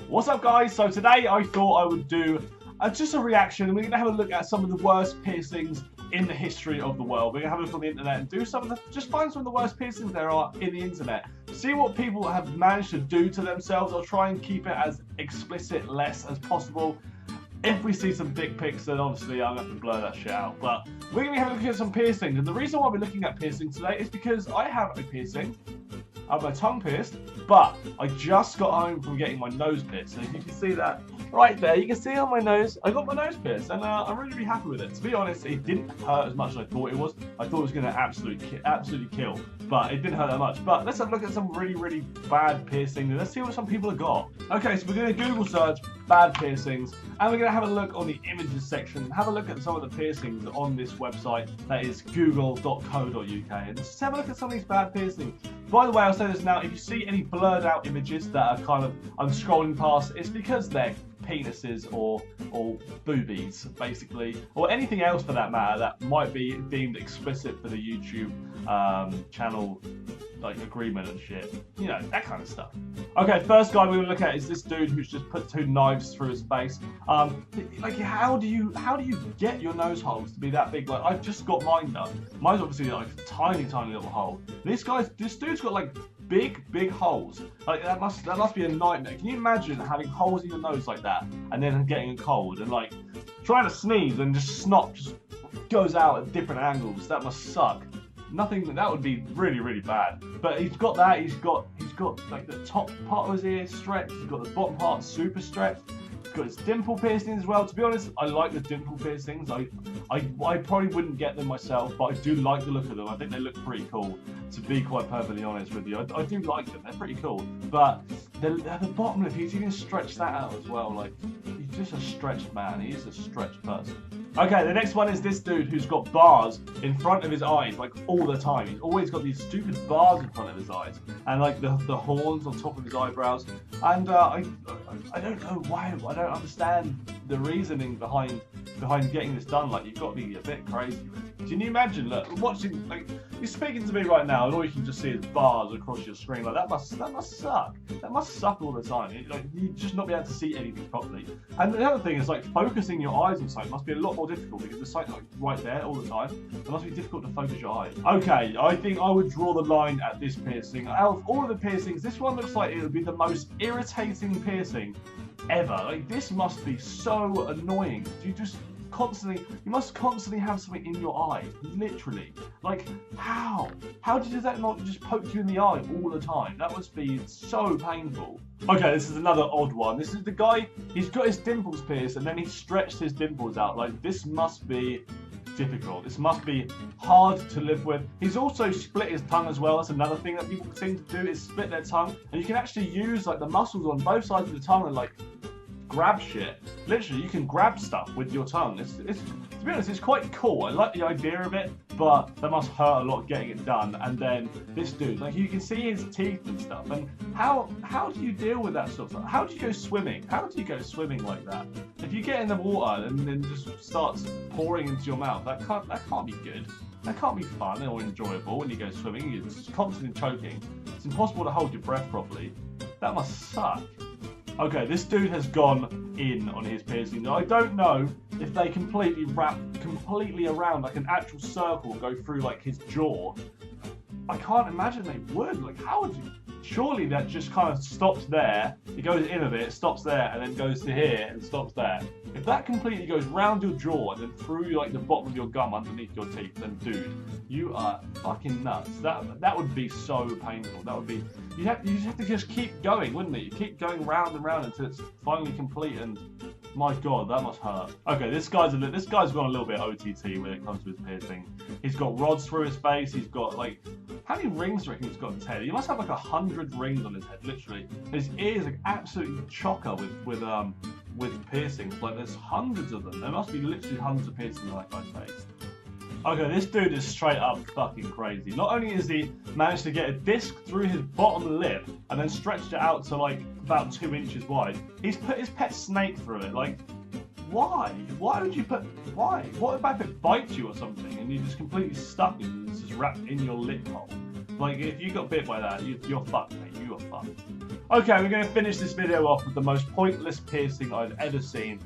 What's up, guys? So today I thought I would do just a reaction, and we're going to have a look at some of the worst piercings in the history of the world. We're going to have a look on the internet and do just find some of the worst piercings there are in the internet. See what people have managed to do to themselves. I'll try and keep it as explicit, less as possible. If we see some dick pics, then obviously I'm going to have to blur that shit out. But we're going to be having a look at some piercings, and the reason why we're looking at piercings today is because I have a piercing. I have my tongue pierced, but I just got home from getting my nose pierced. And you can see that right there. You can see on my nose, I got my nose pierced, and I'm really happy with it. To be honest, it didn't hurt as much as I thought it was. I thought it was going to absolutely kill, but it didn't hurt that much. But let's have a look at some really bad piercings, and let's see what some people have got. Okay, so we're going to Google search bad piercings, and we're going to have a look on the images section, have a look at some of the piercings on this website that is google.co.uk, and just have a look at some of these bad piercings. By the way, I'll say this now, if you see any blurred out images that are kind of, I'm scrolling past, it's because they're penises or boobies, basically, or anything else for that matter that might be deemed explicit for the YouTube channel, like agreement and shit, you know, that kind of stuff. Okay, first guy we're gonna look at is this dude who's just put 2 knives through his face. Like, how do you get your nose holes to be that big? Like, I've just got mine done. Mine's obviously like a tiny little hole. This dude's got like big holes. Like, that must be a nightmare. Can you imagine having holes in your nose like that and then getting a cold and like trying to sneeze and just snot just goes out at different angles? That must suck. That would be really bad. But he's got that. He's got like the top part of his ear stretched. He's got the bottom part super stretched. He's got his dimple piercings as well. To be honest, I like the dimple piercings. I probably wouldn't get them myself, but I do like the look of them. I think they look pretty cool, to be quite perfectly honest with you. I do like them. They're pretty cool. But at the bottom lip, he's even stretched that out as well. Like, he's just a stretched man. He is a stretched person. Okay, the next one is this dude who's got bars in front of his eyes, like, all the time. He's always got these stupid bars in front of his eyes, and like the horns on top of his eyebrows. And I don't know why. I don't understand the reasoning behind getting this done. Like, you've got to be a bit crazy. Can you imagine? Look, watching, like, you're speaking to me right now, and all you can just see is bars across your screen. Like, that must suck. That must suck all the time. You just not be able to see anything properly. And the other thing is, like, focusing your eyes on something must be a lot more difficult, because there's something like right there all the time. It must be difficult to focus your eyes. Okay, I think I would draw the line at this piercing. Out of all of the piercings, this one looks like it would be the most irritating piercing ever. Like, this must be so annoying. You must constantly have something in your eye, literally. Like, how does that not just poke you in the eye all the time? That must be so painful. Okay, this is another odd one. This is the guy, he's got his dimples pierced and then he stretched his dimples out. Like, this must be difficult. This must be hard to live with. He's also split his tongue as well. That's another thing that people seem to do, is split their tongue. And you can actually use like the muscles on both sides of the tongue and like grab shit. Literally, you can grab stuff with your tongue. It's to be honest, it's quite cool. I like the idea of it, but that must hurt a lot getting it done. And then this dude, like, you can see his teeth and stuff. And how do you deal with that sort of stuff? How do you go swimming? How do you go swimming like that? If you get in the water and then just starts pouring into your mouth, that can't be good. That can't be fun or enjoyable when you go swimming. You're just constantly choking. It's impossible to hold your breath properly. That must suck. Okay, this dude has gone in on his piercing. I don't know if they completely wrap around like an actual circle and go through like his jaw. I can't imagine they would. Like, how would you? Surely that just kind of stops there. It goes in a bit, stops there, and then goes to here and stops there. If that completely goes round your jaw and then through like the bottom of your gum underneath your teeth, then dude, you are fucking nuts. That would be so painful. That would be. You'd have to just keep going, wouldn't it? You keep going round and round until it's finally complete, and my god, that must hurt. Okay, this guy's gone a little bit OTT when it comes to his piercing. He's got rods through his face. He's got like, how many rings do you reckon he's got in his head? He must have like 100 rings on his head, literally. His ears are absolutely chocker with piercings. Like, there's hundreds of them. There must be literally hundreds of piercings on that guy's face. Okay, this dude is straight up fucking crazy. Not only has he managed to get a disc through his bottom lip and then stretched it out to like about 2 inches wide, he's put his pet snake through it. Like, why? Why would you put, why? What about if it bites you or something and you're just completely stuck and it's just wrapped in your lip hole? Like, if you got bit by that, you're fucked, mate. You are fucked. Okay, we're going to finish this video off with the most pointless piercing I've ever seen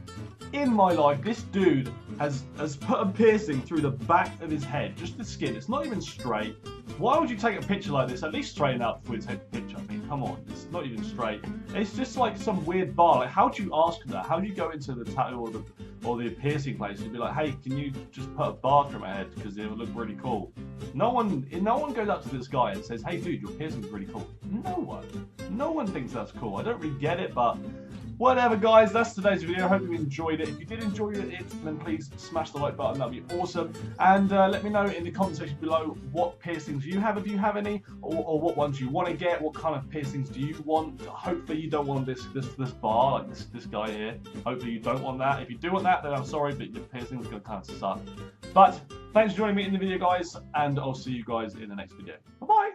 in my life. This dude has put a piercing through the back of his head, just the skin. It's not even straight. Why would you take a picture like this? At least straighten up before you take the picture. I mean, come on, it's not even straight. It's just like some weird bar. Like, how do you ask that? How do you go into the tattoo or the piercing place and be like, hey, can you just put a bar through my head because it would look really cool? No one goes up to this guy and says, hey, dude, your piercing's really cool. No one thinks that's cool. I don't really get it, but whatever, guys. That's today's video. I hope you enjoyed it. If you did enjoy it, then please smash the like button. That'd be awesome. And let me know in the comment section below what piercings you have, if you have any, or what ones you want to get. What kind of piercings do you want? Hopefully you don't want this bar, like this guy here. Hopefully you don't want that. If you do want that, then I'm sorry, but your piercing is going to kind of suck. But thanks for joining me in the video, guys, and I'll see you guys in the next video. Bye-bye.